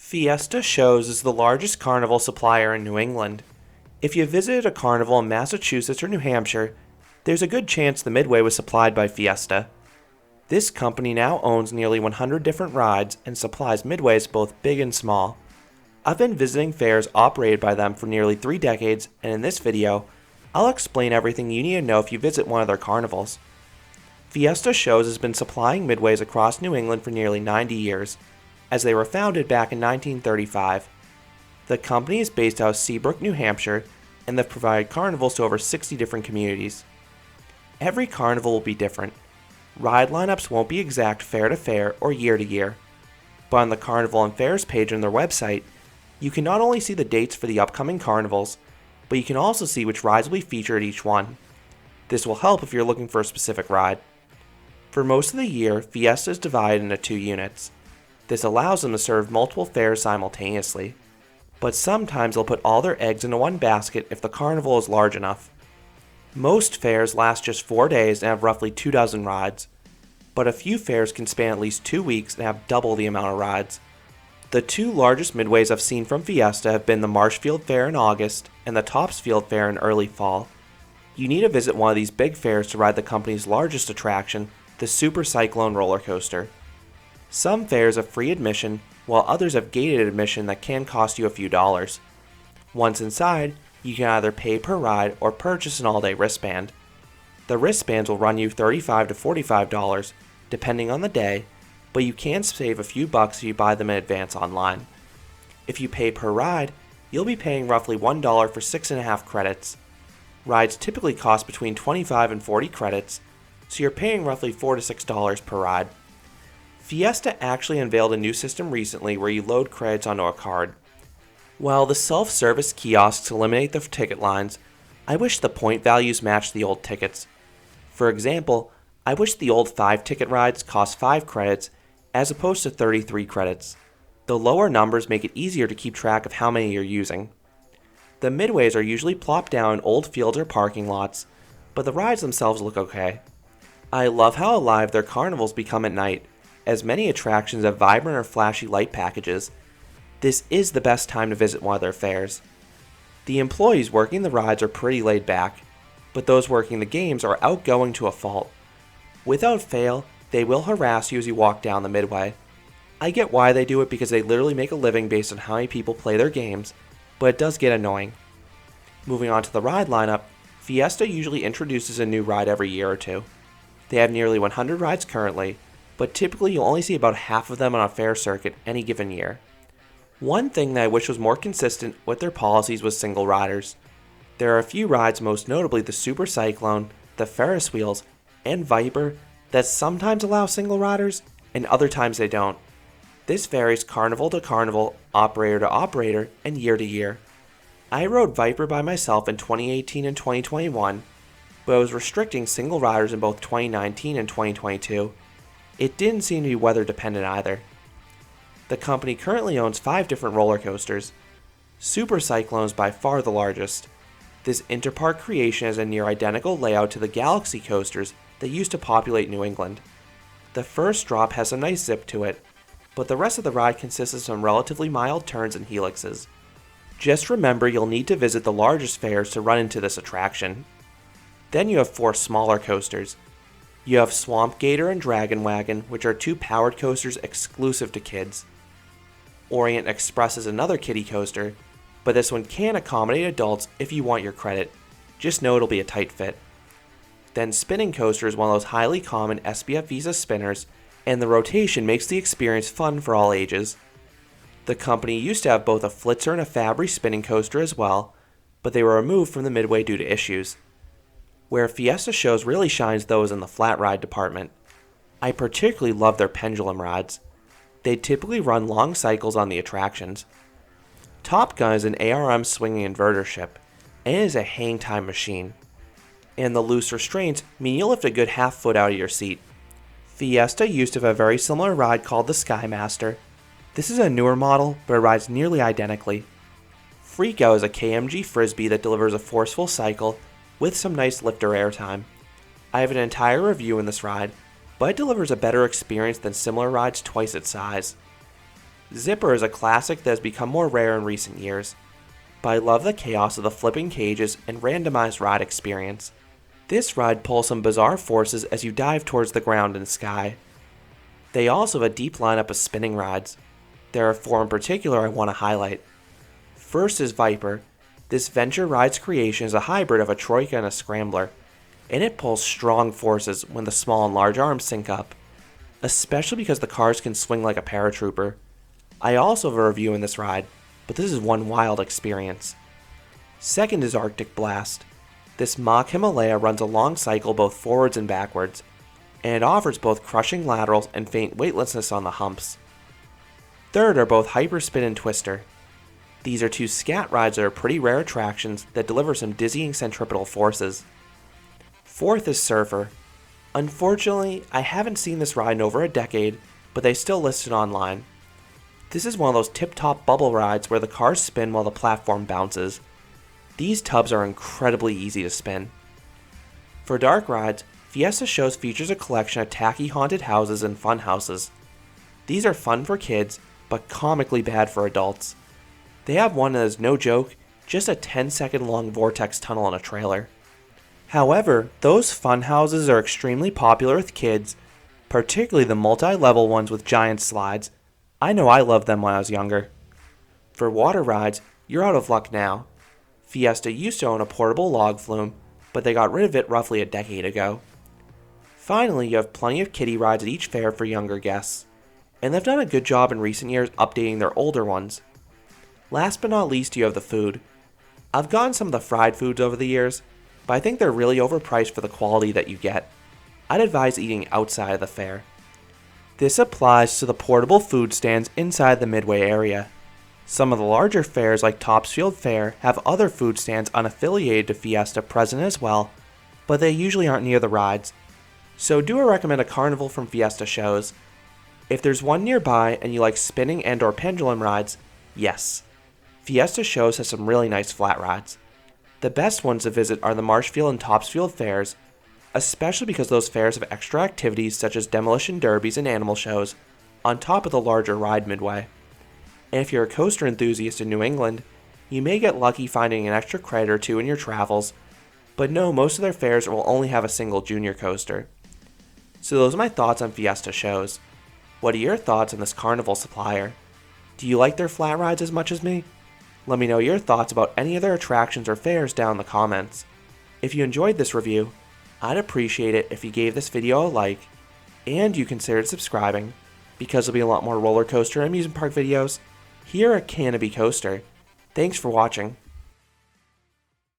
Fiesta Shows is the largest carnival supplier in New England. If you visited a carnival in Massachusetts or New Hampshire, there's a good chance the Midway was supplied by Fiesta. This company now owns nearly 100 different rides and supplies Midways both big and small. I've been visiting fairs operated by them for nearly 3 decades, and in this video, I'll explain everything you need to know if you visit one of their carnivals. Fiesta Shows has been supplying Midways across New England for nearly 90 years, as they were founded back in 1935. The company is based out of Seabrook, New Hampshire, and they've provided carnivals to over 60 different communities. Every carnival will be different. Ride lineups won't be exact fair to fair or year to year, but on the Carnival and Fairs page on their website, you can not only see the dates for the upcoming carnivals, but you can also see which rides will be featured at each one. This will help if you're looking for a specific ride. For most of the year, Fiesta is divided into 2 units. This allows them to serve multiple fairs simultaneously, but sometimes they'll put all their eggs into one basket if the carnival is large enough. Most fairs last just 4 days and have roughly 2 dozen rides, but a few fairs can span at least 2 weeks and have double the amount of rides. The 2 largest midways I've seen from Fiesta have been the Marshfield Fair in August and the Topsfield Fair in early fall. You need to visit one of these big fairs to ride the company's largest attraction, the Super Cyclone roller coaster. Some fairs have free admission, while others have gated admission that can cost you a few dollars. Once inside, you can either pay per ride or purchase an all-day wristband. The wristbands will run you $35 to $45, depending on the day, but you can save a few bucks if you buy them in advance online. If you pay per ride, you'll be paying roughly $1 for 6.5 credits. Rides typically cost between 25 and 40 credits, so you're paying roughly $4 to $6 per ride. Fiesta actually unveiled a new system recently where you load credits onto a card. While the self-service kiosks eliminate the ticket lines, I wish the point values matched the old tickets. For example, I wish the old 5-ticket rides cost 5 credits as opposed to 33 credits. The lower numbers make it easier to keep track of how many you're using. The midways are usually plopped down in old fields or parking lots, but the rides themselves look okay. I love how alive their carnivals become at night, as many attractions have vibrant or flashy light packages. This is the best time to visit one of their fairs. The employees working the rides are pretty laid back, but those working the games are outgoing to a fault. Without fail, they will harass you as you walk down the midway. I get why they do it because they literally make a living based on how many people play their games, but it does get annoying. Moving on to the ride lineup, Fiesta usually introduces a new ride every year or two. They have nearly 100 rides currently, but typically you'll only see about half of them on a fair circuit any given year. One thing that I wish was more consistent with their policies was single riders. There are a few rides, most notably the Super Cyclone, the Ferris wheels, and Viper, that sometimes allow single riders, and other times they don't. This varies carnival to carnival, operator to operator, and year to year. I rode Viper by myself in 2018 and 2021, but I was restricting single riders in both 2019 and 2022. It didn't seem to be weather dependent either. The company currently owns 5 different roller coasters. Super Cyclone is by far the largest. This interpark creation has a near identical layout to the Galaxy coasters that used to populate New England. The first drop has a nice zip to it, but the rest of the ride consists of some relatively mild turns and helixes. Just remember you'll need to visit the largest fairs to run into this attraction. Then you have 4 smaller coasters. You have Swamp Gator and Dragon Wagon, which are 2 powered coasters exclusive to kids. Orient Express is another kiddie coaster, but this one can accommodate adults if you want your credit. Just know it'll be a tight fit. Then Spinning Coaster is one of those highly common SBF Visa spinners, and the rotation makes the experience fun for all ages. The company used to have both a Flitzer and a Fabry spinning coaster as well, but they were removed from the midway due to issues. Where Fiesta Shows really shines though is in the flat ride department. I particularly love their pendulum rides. They typically run long cycles on the attractions. Top Gun is an ARM swinging inverter ship, and it is a hang time machine. And the loose restraints mean you'll lift a good half foot out of your seat. Fiesta used to have a very similar ride called the Skymaster. This is a newer model, but it rides nearly identically. Freak Out is a KMG frisbee that delivers a forceful cycle with some nice lifter airtime. I have an entire review in this ride, but it delivers a better experience than similar rides twice its size. Zipper is a classic that has become more rare in recent years, but I love the chaos of the flipping cages and randomized ride experience. This ride pulls some bizarre forces as you dive towards the ground and sky. They also have a deep lineup of spinning rides. There are 4 in particular I want to highlight. First is Viper. This Venture Rides creation is a hybrid of a Troika and a Scrambler, and it pulls strong forces when the small and large arms sync up, especially because the cars can swing like a paratrooper. I also have a review in this ride, but this is one wild experience. Second is Arctic Blast. This Mach Himalaya runs a long cycle both forwards and backwards, and it offers both crushing laterals and faint weightlessness on the humps. Third are both Hyperspin and Twister. These are 2 scat rides that are pretty rare attractions that deliver some dizzying centripetal forces. Fourth is Surfer. Unfortunately, I haven't seen this ride in over a decade, but they still list it online. This is one of those tip-top bubble rides where the cars spin while the platform bounces. These tubs are incredibly easy to spin. For dark rides, Fiesta Shows features a collection of tacky haunted houses and fun houses. These are fun for kids, but comically bad for adults. They have one that is no joke, just a 10-second long vortex tunnel in a trailer. However, those fun houses are extremely popular with kids, particularly the multi-level ones with giant slides. I know I loved them when I was younger. For water rides, you're out of luck now. Fiesta used to own a portable log flume, but they got rid of it roughly a decade ago. Finally, you have plenty of kiddie rides at each fair for younger guests, and they've done a good job in recent years updating their older ones. Last but not least, you have the food. I've gotten some of the fried foods over the years, but I think they're really overpriced for the quality that you get. I'd advise eating outside of the fair. This applies to the portable food stands inside the Midway area. Some of the larger fairs like Topsfield Fair have other food stands unaffiliated to Fiesta present as well, but they usually aren't near the rides. So do I recommend a carnival from Fiesta Shows? If there's one nearby and you like spinning and or pendulum rides, yes. Fiesta Shows has some really nice flat rides. The best ones to visit are the Marshfield and Topsfield fairs, especially because those fairs have extra activities such as demolition derbies and animal shows, on top of the larger ride Midway. And if you're a coaster enthusiast in New England, you may get lucky finding an extra credit or 2 in your travels, but no, most of their fairs will only have a single junior coaster. So those are my thoughts on Fiesta Shows. What are your thoughts on this carnival supplier? Do you like their flat rides as much as me? Let me know your thoughts about any of their attractions or fairs down in the comments. If you enjoyed this review, I'd appreciate it if you gave this video a like, and you considered subscribing, because there'll be a lot more roller coaster and amusement park videos here at Canopy Coaster. Thanks for watching.